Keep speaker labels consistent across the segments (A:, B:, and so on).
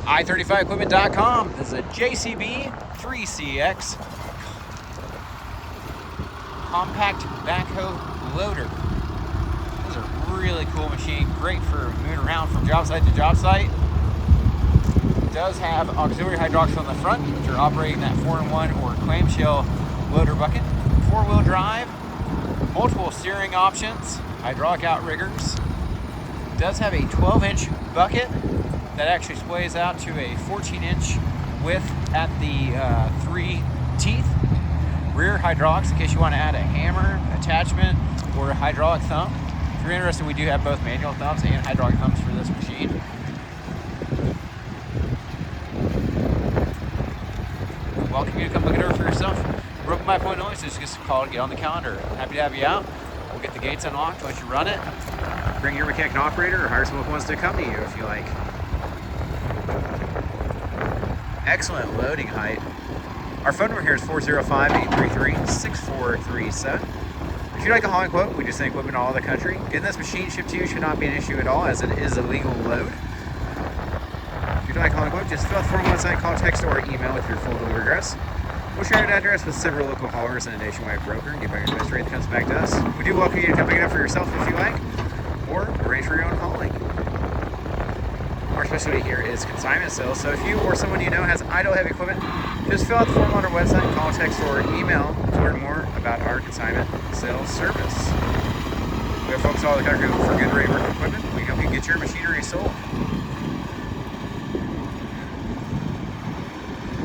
A: I35equipment.com. This is a JCB 3CX compact backhoe loader. This is a really cool machine, great for moving around from job site to job site. It does have auxiliary hydraulics on the front, which are operating that 4-in-1 or clamshell loader bucket. 4-wheel drive, multiple steering options, hydraulic outriggers. It does have a 12-inch bucket that actually splays out to a 14-inch width at the 3 teeth. Rear hydraulics in case you want to add a hammer attachment or a hydraulic thumb. If you're interested, we do have both manual thumbs and hydraulic thumbs for this machine. Welcome you to come look it over for yourself. We're open by appointment only, so just give us a call to get on the calendar. Happy to have you out. We'll get the gates unlocked once you run it. Bring your mechanic and operator or hire someone who wants to accompany you if you like. Excellent loading height. Our phone number here is 405-833-6437. If you'd like a hauling quote, we do send equipment all over the country. Getting this machine shipped to you should not be an issue at all, as it is a legal load. If you'd like a hauling quote, just fill out the form on the site, call, text, or email with your full delivery address. We'll share an address with several local haulers and a nationwide broker and get back your best rate that comes back to us. We do welcome you to come pick it up for yourself if you like, or arrange for your own hauling. Our specialty here is consignment sales, so if you or someone you know has idle heavy equipment, just fill out the form on our website, call, text, or email to learn more about our consignment sales service. We have folks all over the country for good rate work equipment. We help you get your machinery sold.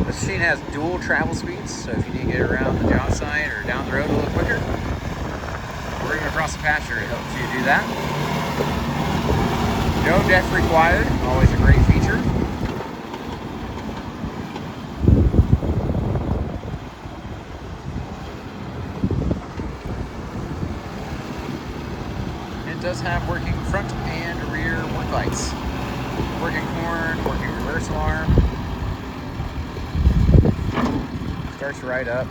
A: This machine has dual travel speeds, so if you need to get around the job site or down the road a little quicker, or even across the pasture, it helps you do that. No depth required, always a great feature. It does have working front and rear work lights. Working horn, working reverse alarm. Starts right up.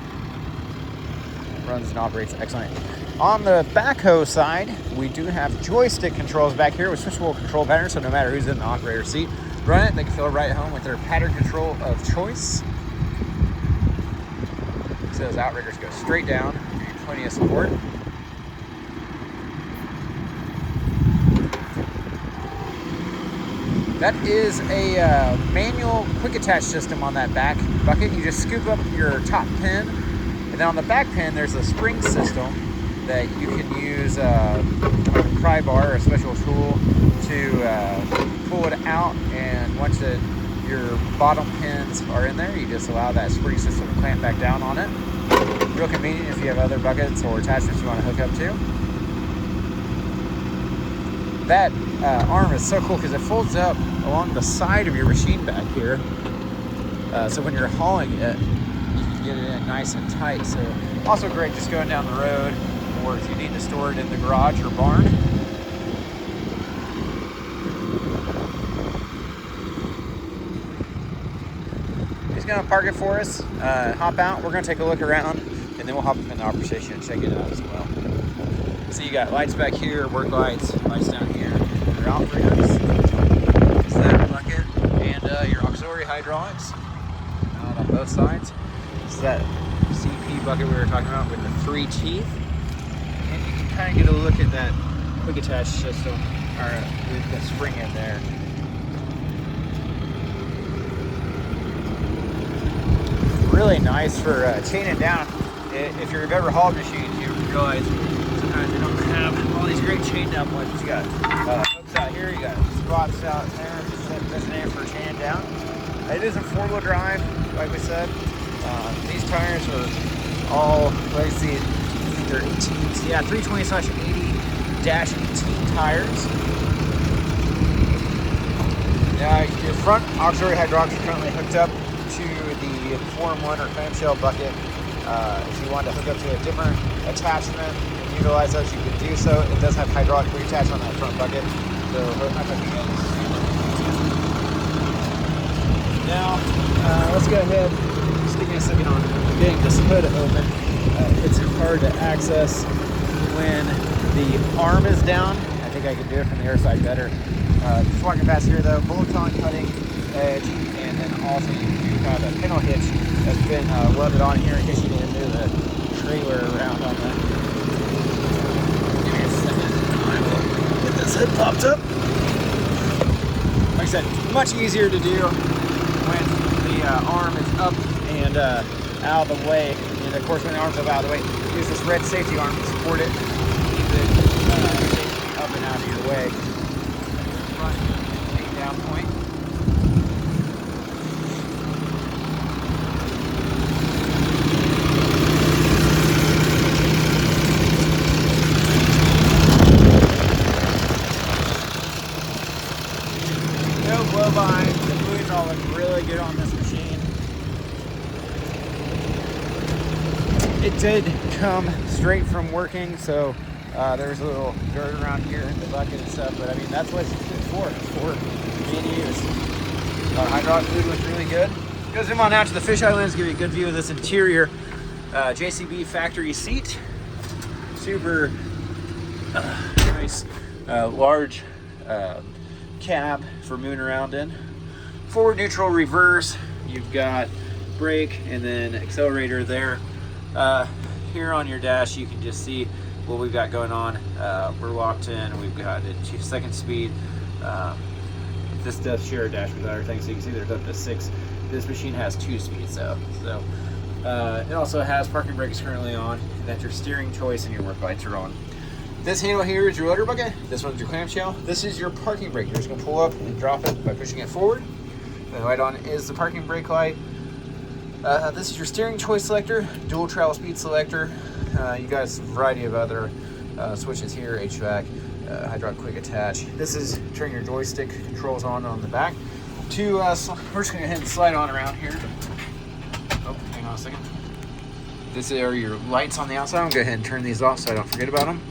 A: Runs and operates excellent. On the backhoe side, we do have joystick controls back here with switchable control patterns, so no matter who's in the operator seat, run it, they can feel right at home with their pattern control of choice. So those outriggers go straight down, give you plenty of support. That is a manual quick attach system on that back bucket. You just scoop up your top pin, and then on the back pin, there's a spring system that you can use a pry bar or a special tool to pull it out, and once your bottom pins are in there, you just allow that spring system to clamp back down on it. Real convenient if you have other buckets or attachments you want to hook up to. That arm is so cool because it folds up along the side of your machine back here, so when you're hauling it, you can get it in nice and tight. So also great just going down the road, or if you need to store it in the garage or barn. He's gonna park it for us, hop out, we're gonna take a look around, and then we'll hop up in the operator station and check it out as well. So you got lights back here, work lights, lights down here, your outriggers, it's that bucket, and your auxiliary hydraulics out on both sides. It's that CP bucket we were talking about with the 3 teeth. And you can kind of get a look at that quick attach system, or with the spring in there. Really nice for chaining down. If you've ever hauled machines, you realize sometimes they don't have all these great chain down points. You got hooks out here, you got spots out there, designated for chaining down. It is a 4-wheel drive, like we said. These tires are all, let's see, they're 18s. Yeah, 320/80-18 tires. Now, your front auxiliary hydraulics are currently hooked up to the 4-in-1 or clamshell bucket. If you want to hook up to a different attachment and utilize those, you can do so. It does have hydraulic reattach on that front bucket, so I'm not hooking in. Now, let's go ahead, just give me a second on getting this hood open. It's hard to access when the arm is down. I think I can do it from the other side better. Just walking past here though, bolt-on cutting edge, and then also you do have a pintle hitch that's been welded on here in case you need to move the trailer around on that. Give me a second. I will get this hood popped up. Like I said, much easier to do when the arm is up and out of the way. And of course, when the arm's up out of the way, use this red safety arm to support it. Keep it safely up and out of your way. Front hang down point. No blow behind. The fluids all look really good on this machine. It did come straight from working, so there's a little dirt around here in the bucket and stuff, but I mean, that's what it's for being used. Hydraulic fluid looks really good. Go zoom on out to the fisheye lens, give you a good view of this interior JCB factory seat. Super nice, large cab for moving around in. Forward, neutral, reverse. You've got brake and then accelerator there. Here on your dash, you can just see what we've got going on. We're locked in. We've got a 2-second speed. This does share a dash with other things, so you can see there's up to 6. This machine has 2 speeds, so it also has parking brakes currently on. That's your steering choice, and your work lights are on. This handle here is your loader bucket. This one's your clamshell. This is your parking brake. You're just gonna pull up and drop it by pushing it forward. The light on is the parking brake light. This is your steering choice selector, dual travel speed selector. You guys have a variety of other switches here, HVAC, Hydraulci Quick Attach. This is turn your joystick controls on the back. We're just gonna go ahead and slide on around here. Oh, hang on a second. This are your lights on the outside. I'll go ahead and turn these off so I don't forget about them.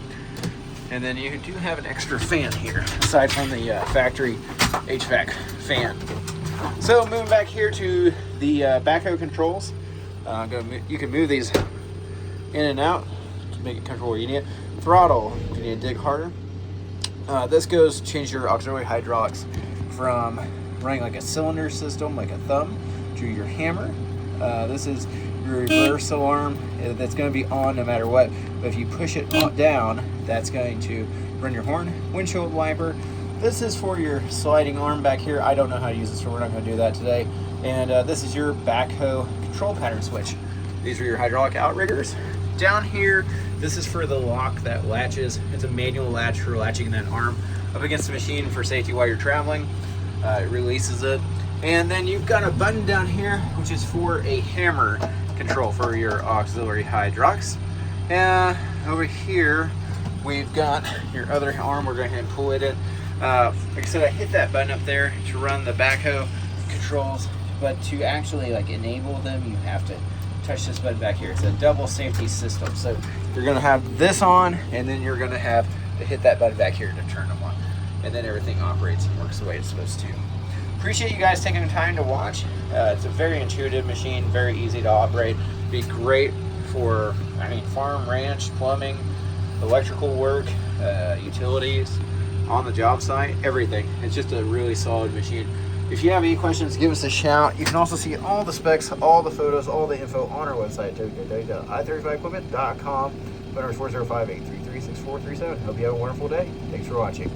A: And then you do have an extra fan here, aside from the factory HVAC fan. So moving back here to the backhoe controls, you can move these in and out to make it comfortable where you need it. Throttle, if you need to dig harder. This goes to change your auxiliary hydraulics from running like a cylinder system, like a thumb, to your hammer. This is your reverse alarm that's going to be on no matter what. But if you push it down, that's going to run your horn, windshield wiper. This is for your sliding arm back here. I don't know how to use this, so we're not going to do that today. And this is your backhoe control pattern switch. These are your hydraulic outriggers. Down here, this is for the lock that latches. It's a manual latch for latching that arm up against the machine for safety while you're traveling. It releases it. And then you've got a button down here, which is for a hammer control for your auxiliary hydraulics. Over here, we've got your other arm. We're going to go ahead and pull it in. Like I said, I hit that button up there to run the backhoe controls, but to actually like enable them, you have to touch this button back here. It's a double safety system. So you're going to have this on, and then you're going to have to hit that button back here to turn them on. And then everything operates and works the way it's supposed to. Appreciate you guys taking the time to watch. It's a very intuitive machine, very easy to operate. Be great for, farm, ranch, plumbing, electrical work, utilities, on the job site, everything. It's just a really solid machine. If you have any questions, give us a shout. You can also see all the specs, all the photos, all the info on our website, i35equipment.com. Phone number is 405-833-6437. Hope you have a wonderful day. Thanks for watching.